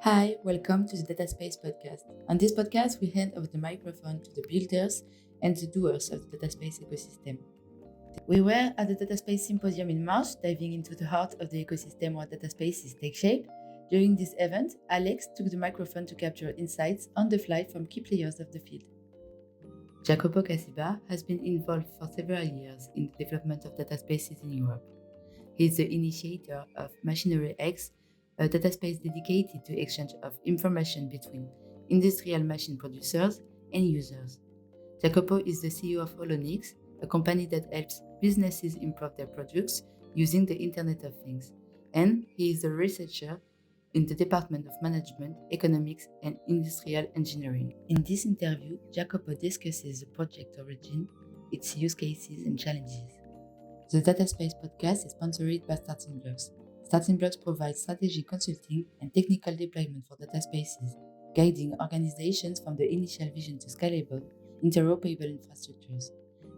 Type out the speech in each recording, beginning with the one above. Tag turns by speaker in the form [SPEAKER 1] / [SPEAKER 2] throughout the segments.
[SPEAKER 1] Hi, welcome to the Data Space podcast. On this podcast, we hand over the microphone to the builders and the doers of the data space ecosystem. We were at the Data Space Symposium in March, diving into the heart of the ecosystem where data spaces take shape. During this event, Alex took the microphone to capture insights on the fly from key players of the field. Jacopo Cassina has been involved for several years in the development of data spaces in Europe. He is the initiator of Machinery X, a data space dedicated to exchange of information between industrial machine producers and users. Jacopo is the CEO of Holonix, a company that helps businesses improve their products using the Internet of Things. And he is a researcher in the Department of Management, Economics, and Industrial Engineering. In this interview, Jacopo discusses the project origin, its use cases, and challenges. The Data Space podcast is sponsored by Startin'blox. Startin'blox provides strategic consulting and technical deployment for data spaces, guiding organizations from the initial vision to scalable, interoperable infrastructures.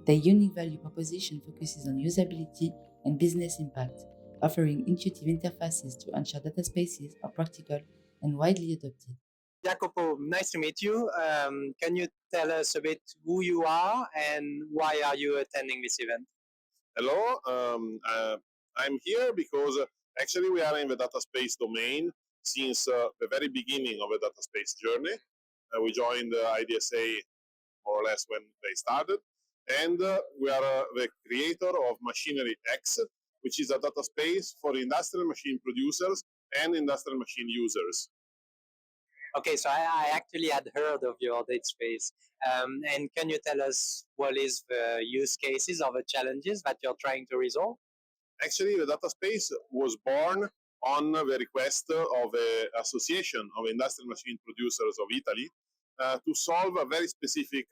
[SPEAKER 1] Their unique value proposition focuses on usability and business impact, offering intuitive interfaces to ensure data spaces are practical and widely adopted.
[SPEAKER 2] Jacopo, nice to meet you. Can you tell us a bit who you are and why are you attending this event?
[SPEAKER 3] Hello, I'm here because actually we are in the data space domain since the very beginning of the data space journey. We joined IDSA more or less when they started, and we are the creator of Machinery X, which is a data space for industrial machine producers and industrial machine users.
[SPEAKER 2] Okay, so I actually had heard of your data space. And can you tell us what is the use cases or the challenges that you're trying to resolve?
[SPEAKER 3] Actually, the data space was born on the request of the Association of Industrial Machine Producers of Italy to solve a very specific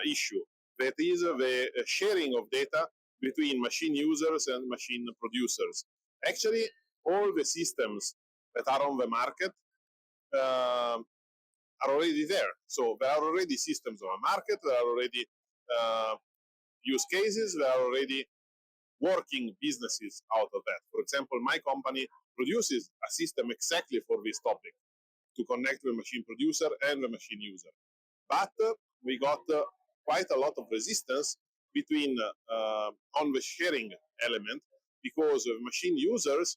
[SPEAKER 3] issue, that is the sharing of data between machine users and machine producers. Actually, all the systems that are on the market are already there. So there are already systems on the market, there are already use cases, there are already working businesses out of that. For example, my company produces a system exactly for this topic, to connect the machine producer and the machine user. But we got quite a lot of resistance between on the sharing element, because machine users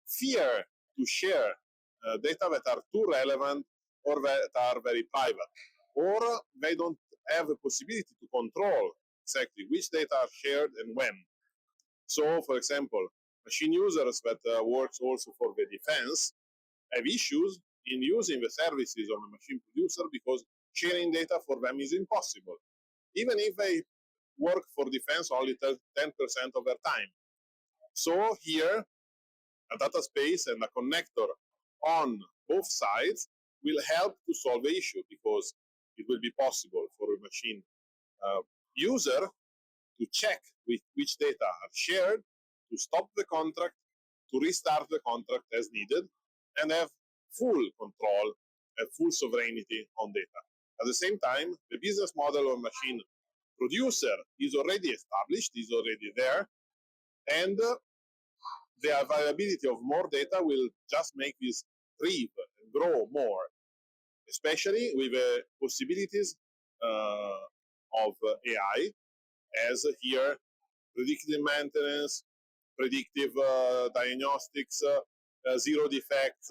[SPEAKER 3] fear to share data that are too relevant or that are very private, or they don't have the possibility to control exactly which data are shared and when. So, for example, machine users that works also for the defense have issues in using the services of a machine producer because sharing data for them is impossible, even if they work for defense only 10% of their time. So here, a data space and a connector on both sides will help to solve the issue, because it will be possible for a machine user to check which data are shared, to stop the contract, to restart the contract as needed, and have full control and full sovereignty on data. At the same time, the business model of machine producer is already established, is already there, and the availability of more data will just make this thrive and grow more, especially with the possibilities of AI, as here predictive maintenance, predictive diagnostics, zero defects,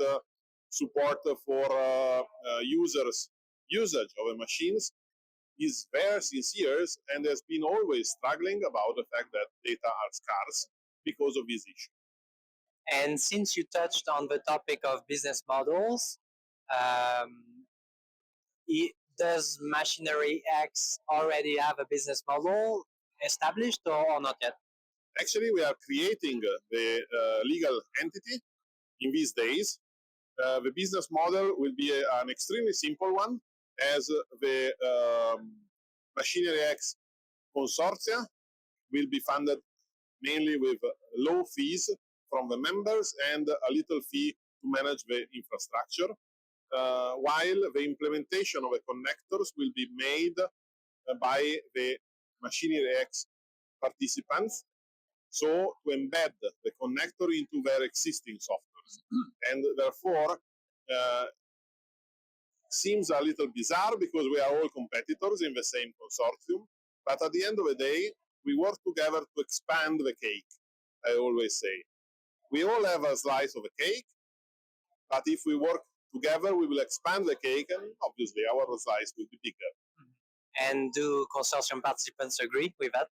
[SPEAKER 3] support for users usage of the machines is there since years, and has been always struggling about the fact that data are scarce because of this issue.
[SPEAKER 2] And since you touched on the topic of business models, um, does Machinery X already have a business model established or not yet?
[SPEAKER 3] Actually, we are creating the legal entity in these days. The business model will be an extremely simple one, as the Machinery X consortia will be funded mainly with low fees from the members and a little fee to manage the infrastructure, while the implementation of the connectors will be made by the Machinery X participants, so to embed the connector into their existing softwares. And therefore, seems a little bizarre because we are all competitors in the same consortium, but at the end of the day, we work together to expand the cake, I always say. We all have a slice of a cake, but if we work together, we will expand the cake, and obviously our slice will be bigger.
[SPEAKER 2] And do consortium participants agree with that?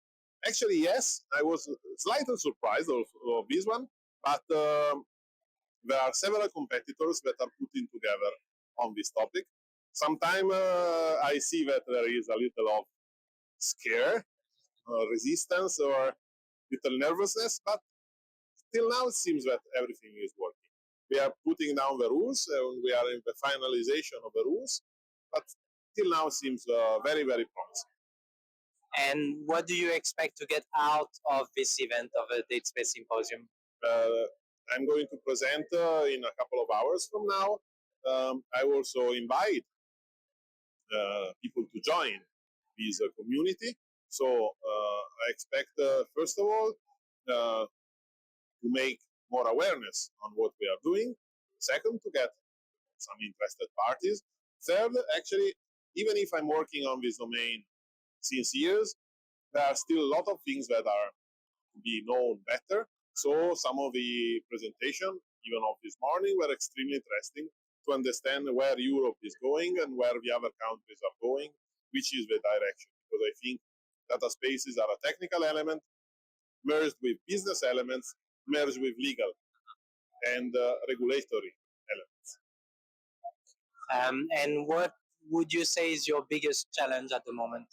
[SPEAKER 3] Actually, yes. I was slightly surprised of this one, but there are several competitors that are putting together on this topic. Sometimes I see that there is a little of scare, resistance, or little nervousness, but till now it seems that everything is working. We are putting down the rules, and we are in the finalization of the rules, but till now it seems very, very promising.
[SPEAKER 2] And what do you expect to get out of this event of a Data Space Symposium?
[SPEAKER 3] I'm going to present in a couple of hours from now. I also invite people to join this community. So I expect, first of all, to make more awareness on what we are doing. Second, to get some interested parties. Third, actually, even if I'm working on this domain since years, there are still a lot of things that are to be known better. So some of the presentation, even of this morning, were extremely interesting to understand where Europe is going and where the other countries are going, which is the direction. Because I think data spaces are a technical element merged with business elements, merged with legal and regulatory elements.
[SPEAKER 2] And what would you say is your biggest challenge at the moment?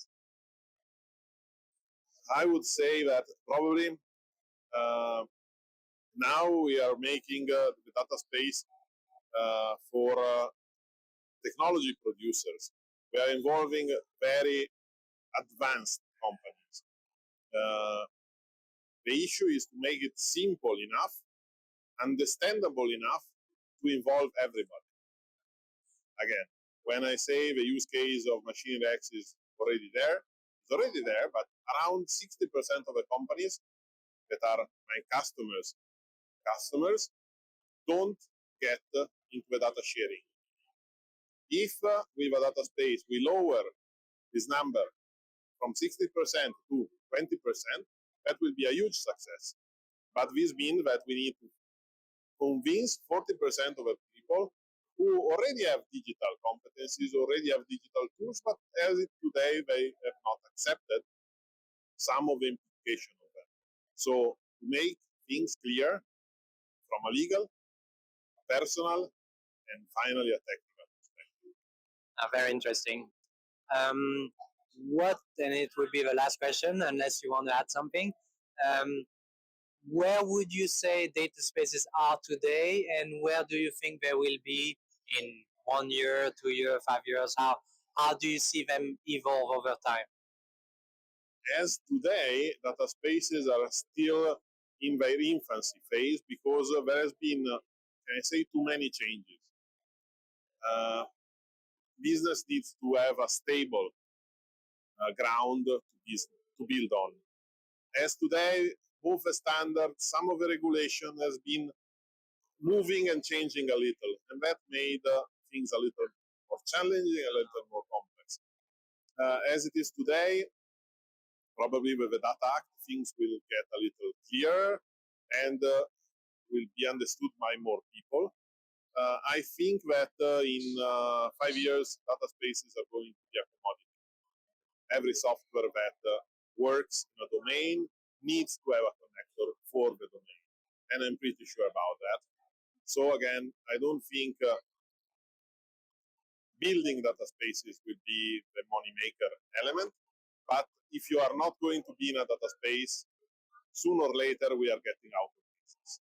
[SPEAKER 3] I would say that probably now we are making the data space for technology producers. We are involving very advanced companies. The issue is to make it simple enough, understandable enough to involve everybody. Again, when I say the use case of machine X is already there, it's already there, but around 60% of the companies that are my customers don't get into the data sharing. If with a data space we lower this number from 60% to 20%, that will be a huge success. But this means that we need to convince 40% of the people who already have digital competencies, already have digital tools, but as it today, they have not accepted some of the implication of them. So to make things clear from a legal, personal, and finally a technical perspective.
[SPEAKER 2] Very interesting. And it would be the last question, unless you want to add something. Where would you say data spaces are today, and where do you think they will be in 1 year, 2 years, 5 years? How do you see them evolve over time?
[SPEAKER 3] As today, data spaces are still in their infancy phase because there has been, can I say, too many changes. Business needs to have a stable ground to build on. As today, both the standards, some of the regulation has been moving and changing a little, and that made things a little more challenging, a little more complex. As it is today, probably with the Data Act, things will get a little clearer and will be understood by more people. I think that in 5 years, data spaces are going to be a commodity. Every software that works in a domain needs to have a connector for the domain, and I'm pretty sure about that. So again, I don't think building data spaces will be the money maker element, but if you are not going to be in a data space, sooner or later we are getting out of business.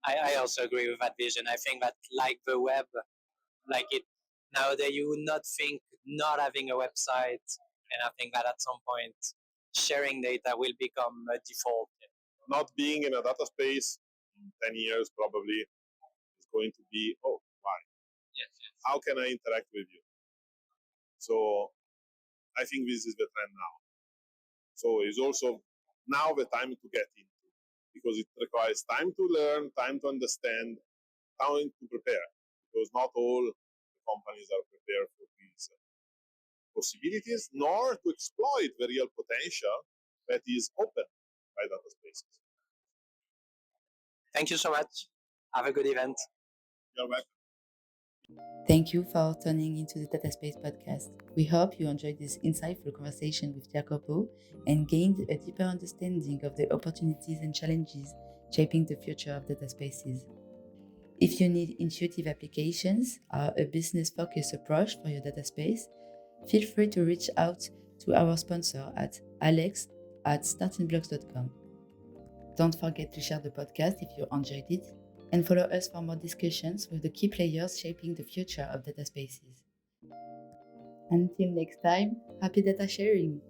[SPEAKER 2] I also agree with that vision. I think that like the web, like it nowadays, you would not think not having a website, and I think that at some point sharing data will become a default.
[SPEAKER 3] Not being in a data space in 10 years probably is going to be, oh, why?
[SPEAKER 2] Yes.
[SPEAKER 3] How can I interact with you? So I think this is the trend now. So it's also now the time to get into, because it requires time to learn, time to understand, time to prepare. because not all companies are prepared for these possibilities, nor to exploit the real potential that is open by data spaces.
[SPEAKER 2] Thank you so much. Have a good event.
[SPEAKER 3] You're welcome.
[SPEAKER 1] Thank you for tuning into the Data Space podcast. We hope you enjoyed this insightful conversation with Jacopo and gained a deeper understanding of the opportunities and challenges shaping the future of data spaces. If you need intuitive applications or a business-focused approach for your data space, feel free to reach out to our sponsor at alex@startin'blox.com. Don't forget to share the podcast if you enjoyed it, and follow us for more discussions with the key players shaping the future of data spaces. Until next time, happy data sharing!